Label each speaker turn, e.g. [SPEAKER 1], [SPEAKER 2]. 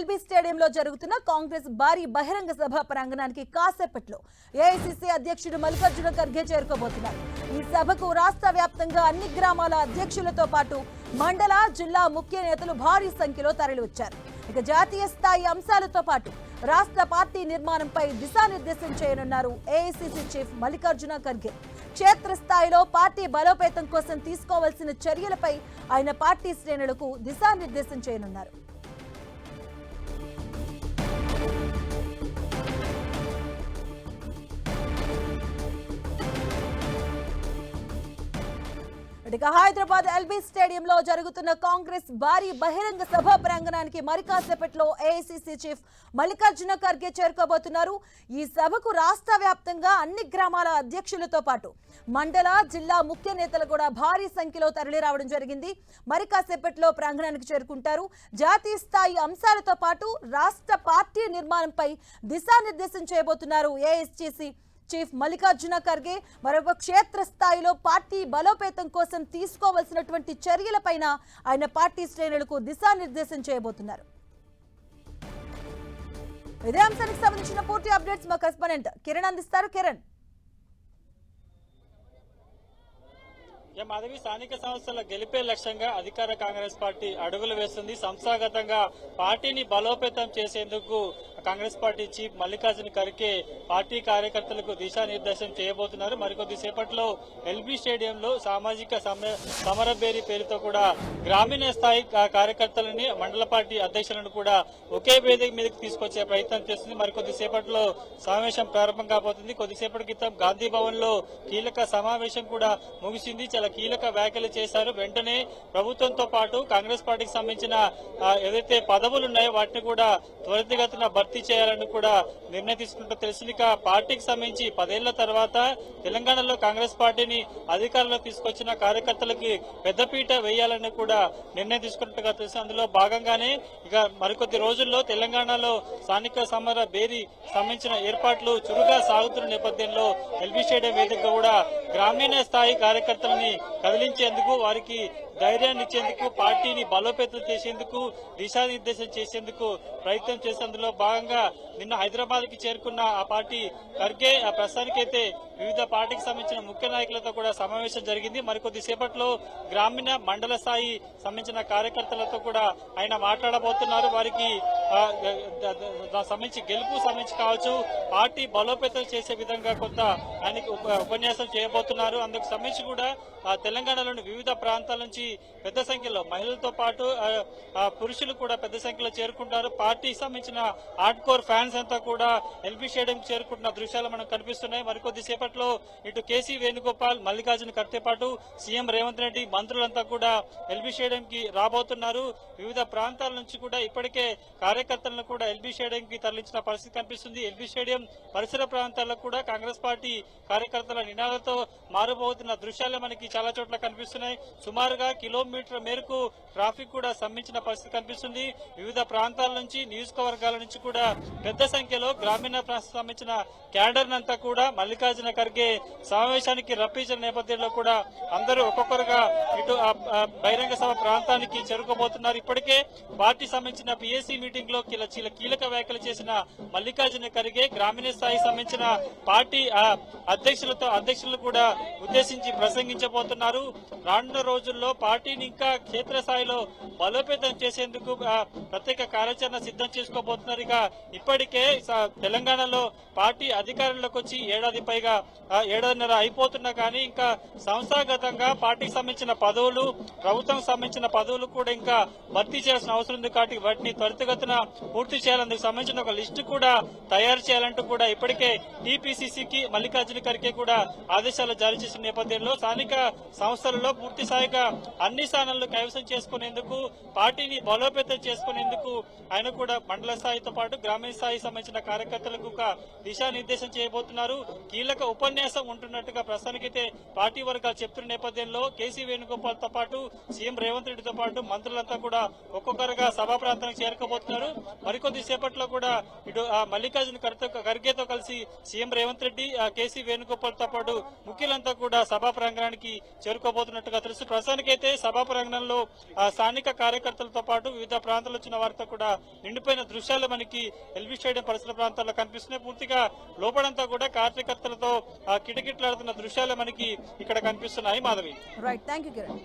[SPEAKER 1] LB స్టేడియంలో జరుగుతున్న కాంగ్రెస్ భారీ బహిరంగ సభ ప్రాంగణానికి కాసేపట్లో ఏఐసీసీ అధ్యక్షుడు మల్లికార్జున ఖర్గే చేరుకోబోతున్నారు. ఈ సభకు రాష్ట్ర వ్యాప్తంగా అన్ని గ్రామాల అధ్యక్షులతో పాటు మండల, జిల్లా ముఖ్య నేతలు భారీ సంఖ్యలో తరలివచ్చారు. ఇక జాతీయ స్థాయి అంశాలతో పాటు రాష్ట్ర పార్టీ నిర్మాణంపై దిశానిర్దేశం చేయనున్నారు ఏఐసీసీ చీఫ్ మల్లికార్జున ఖర్గే. క్షేత్రస్థాయిలో పార్టీ బలోపేతం కోసం తీసుకోవాల్సిన చర్యలపై ఆయన పార్టీ శ్రేణులకు దిశానిర్దేశం చేయనున్నారు. హైదరాబాద్ ఎల్బీ స్టేడియంలో జరుగుతున్న కాంగ్రెస్ భారీ బహిరంగ సభ ప్రాంగణానికి మరి కాసేపట్లో ఏఐసీసీ చీఫ్ మల్లికార్జున ఖర్గే చేరుకోబోతున్నారు. ఈ సభకు రాష్ట్ర వ్యాప్తంగా అన్ని గ్రామాల అధ్యక్షులతో పాటు మండల, జిల్లా ముఖ్య నేతలు కూడా భారీ సంఖ్యలో తరలి రావడం జరిగింది. మరి కాసేపట్లో ప్రాంగణానికి చేరుకుంటారు. జాతీయ స్థాయి అంశాలతో పాటు రాష్ట్ర పార్టీ నిర్మాణంపై దిశానిర్దేశం చేయబోతున్నారు ఏఐసీసీ చీఫ్ మల్లికార్జున ఖర్గే. మరొక క్షేత్రస్థాయిలో పార్టీ బలోపేతం కోసం తీసుకోవాల్సినటువంటి చర్యలపైన ఆయన పార్టీ శ్రేణులకు దిశానిర్దేశం చేయబోతున్నారు. ఇదే అంశానికి సంబంధించిన పూర్తి అప్డేట్స్ మా కరెస్పాండెంట్ కిరణ్ అందిస్తారు. కిరణ్,
[SPEAKER 2] మాధవి, స్థానిక సంస్థల గెలిపే లక్ష్యంగా అధికార కాంగ్రెస్ పార్టీ అడుగులు వేస్తుంది. సంస్థాగతంగా పార్టీని బలోపేతం చేసేందుకు Congress party chief Mallikarjuna Kharge party కార్యకర్తలకు దిశానిర్దేశం చేయబోతున్నారు. మరికొద్ది సేపట్లో ఎల్బీ స్టేడియంలో సామాజిక సమరభేరి పేరుతో కూడా గ్రామీణ స్థాయి కార్యకర్తలని, మండల పార్టీ అధ్యక్షులను కూడా ఒకే వేదిక మీదకి తీసుకొచ్చే ప్రయత్నం చేస్తుంది. మరికొద్ది సేపట్లో సమావేశం ప్రారంభం కాబోతుంది. కొద్దిసేపటి క్రితం గాంధీ భవన్ లో కీలక సమావేశం కూడా ముగిసింది. చాలా కీలక వ్యాఖ్యలు చేశారు. వెంటనే ప్రభుత్వంతో పాటు కాంగ్రెస్ పార్టీకి సంబంధించిన ఏదైతే పదవులు ఉన్నాయో వాటిని కూడా త్వరితగతిన భర్తీ చేయాలని కూడా నిర్ణయం తీసుకుంటూ తెలిసింది. పార్టీకి సంబంధించి 10 ఏళ్ల తర్వాత తెలంగాణలో కాంగ్రెస్ పార్టీని అధికారంలో తీసుకొచ్చిన కార్యకర్తలకి పెద్దపీట వేయాలని కూడా నిర్ణయం తీసుకున్నట్టుగా తెలిసి అందులో భాగంగానే ఇక మరికొద్ది రోజుల్లో తెలంగాణలో స్థానిక సమర బేరీ సంబంధించిన ఏర్పాట్లు చురుగ్గా సాగుతున్న నేపథ్యంలో ఎల్బీ స్టేడియం వేదిక కూడా గ్రామీణ స్థాయి కార్యకర్తలని కదిలించేందుకు, వారికి ధైర్యాన్ని ఇచ్చేందుకు, పార్టీని బలోపేతం చేసేందుకు, దిశానిర్దేశం చేసేందుకు ప్రయత్నం చేసి అందులో భాగంగా నిన్న హైదరాబాద్ కి చేరుకున్న ఆ పార్టీ ఖర్గే ప్రస్తుతానికైతే వివిధ పార్టీకి సంబంధించిన ముఖ్య నాయకులతో కూడా సమావేశం జరిగింది. మరికొద్ది సేపట్లో గ్రామీణ, మండల స్థాయి సంబంధించిన కార్యకర్తలతో కూడా ఆయన మాట్లాడబోతున్నారు. వారికి సంబంధించి గెలుపు సంబంధించి కావచ్చు, పార్టీ బలోపేతం చేసే విధంగా కొంత ఆయనకి ఉపన్యాసం చేయబోతున్నారు. అందుకు సంబంధించి కూడా తెలంగాణలోని వివిధ ప్రాంతాల నుంచి పెద్ద సంఖ్యలో మహిళలతో పాటు పురుషులు కూడా పెద్ద సంఖ్యలో చేరుకుంటారు. పార్టీకి సంబంధించిన హార్డ్ కోర్ ఫ్యాన్స్ అంతా కూడా ఎల్బీ స్టేడియం చేరుకుంటున్న దృశ్యాలు మనకు కనిపిస్తున్నాయి. మరికొద్ది సేపట్లో ఇటు కేసీ వేణుగోపాల్, మల్లికార్జున ఖర్గే పాటు సీఎం రేవంత్ రెడ్డి, మంత్రులంతా కూడా ఎల్బీ స్టేడియం కి రాబోతున్నారు. వివిధ ప్రాంతాల నుంచి కూడా ఇప్పటికే కార్యకర్తలను కూడా ఎల్బీ స్టేడియం కి తరలించిన పరిస్థితి కనిపిస్తుంది. ఎల్బీ స్టేడియం పరిసర ప్రాంతాల్లో కూడా కాంగ్రెస్ పార్టీ కార్యకర్తల నినాదాలతో మారబోతున్న దృశ్యాలు మనకి చాలా చోట్ల కనిపిస్తున్నాయి. సుమారుగా కిలోమీటర్ మేరకు ట్రాఫిక్ కూడా స్తంభించిన పరిస్థితి కనిపిస్తుంది. వివిధ ప్రాంతాల నుంచి, నియోజకవర్గాల నుంచి కూడా పెద్ద సంఖ్యలో గ్రామీణ ప్రాంతాలకు సంబంధించిన క్యాడర్ అంతా కూడా మల్లికార్జున ఖర్గే సమావేశానికి రప్పించిన నేపథ్యంలో కూడా అందరూ ఒక్కొక్కరుగా ఇటు బహిరంగ సభ ప్రాంతానికి చేరుకోబోతున్నారు. ఇప్పటికే పార్టీ సంబంధించిన పిఎస్సీ మీటింగ్ లో కీలక వ్యాఖ్యలు చేసిన మల్లికార్జున ఖర్గే గ్రామీణ స్థాయికి సంబంధించిన పార్టీ అధ్యక్షులు కూడా ఉద్దేశించి ప్రసంగించబోతున్నారు. రానున్న రోజుల్లో పార్టీని ఇంకా క్షేత్రస్థాయిలో బలోపేతం చేసేందుకు ప్రత్యేక కార్యాచరణ సిద్ధం చేసుకోబోతున్నారు. ఇక ఇప్పటికే తెలంగాణలో పార్టీ అధికారంలోకి వచ్చి ఏడాదిన్నర అయిపోతున్నా కానీ ఇంకా సంస్థాగతంగా పార్టీకి సంబంధించిన పదవులు, ప్రభుత్వం సంబంధించిన పదవులు కూడా ఇంకా భర్తీ చేయాల్సిన అవసరం ఉంది. కాబట్టి వాటిని త్వరితగతిన పూర్తి చేయాలని సంబంధించిన ఒక లిస్టు కూడా తయారు చేయాలంటూ కూడా ఇప్పటికే టీపీసీసీకి మల్లికార్జున ఖర్గే కూడా ఆదేశాలు జారీ చేసిన నేపథ్యంలో స్థానిక సంస్థలలో పూర్తి స్థాయిగా అన్ని స్థానాలను కైవసం చేసుకునేందుకు, పార్టీని బలోపేతం చేసుకునేందుకు ఆయన కూడా మండల స్థాయితో పాటు గ్రామీణ స్థాయి సంబంధించిన కార్యకర్తలకు దిశానిర్దేశం చేయబోతున్నారు. కీలక ఉపన్యాసం ఉంటున్నట్టుగా ప్రస్తుతానికైతే పార్టీ వర్గాలు చెప్తున్న నేపథ్యంలో కేసీ వేణుగోపాల్ తో పాటు సీఎం రేవంత్ రెడ్డితో పాటు మంత్రులంతా కూడా ఒక్కొక్కరుగా సభా ప్రాంతానికి చేరుకోబోతున్నారు. చేస్తున్నారు. మరికొద్ది సేపట్లో కూడా ఇటు మల్లికార్జున ఖర్గేతో కలిసి సీఎం రేవంత్ రెడ్డి, కేసీ వేణుగోపాల్ తో పాటు ముఖ్యులంతా కూడా సభా ప్రాంగణానికి చేరుకోబోతున్నట్టుగా తెలుసు. ప్రస్తుతానికైతే సభా ప్రాంగణంలో స్థానిక కార్యకర్తలతో పాటు వివిధ ప్రాంతాల వచ్చిన వారితో కూడా నిండిపోయిన దృశ్యాలు మనకి ఎల్బీ స్టేడియం పరిసర ప్రాంతాల్లో కనిపిస్తున్నాయి. పూర్తిగా లోపలంతా కూడా కార్యకర్తలతో కిటకిటలాడుతున్న దృశ్యాలు మనకి ఇక్కడ కనిపిస్తున్నాయి. Madhavi.
[SPEAKER 1] Right, thank you Kiran.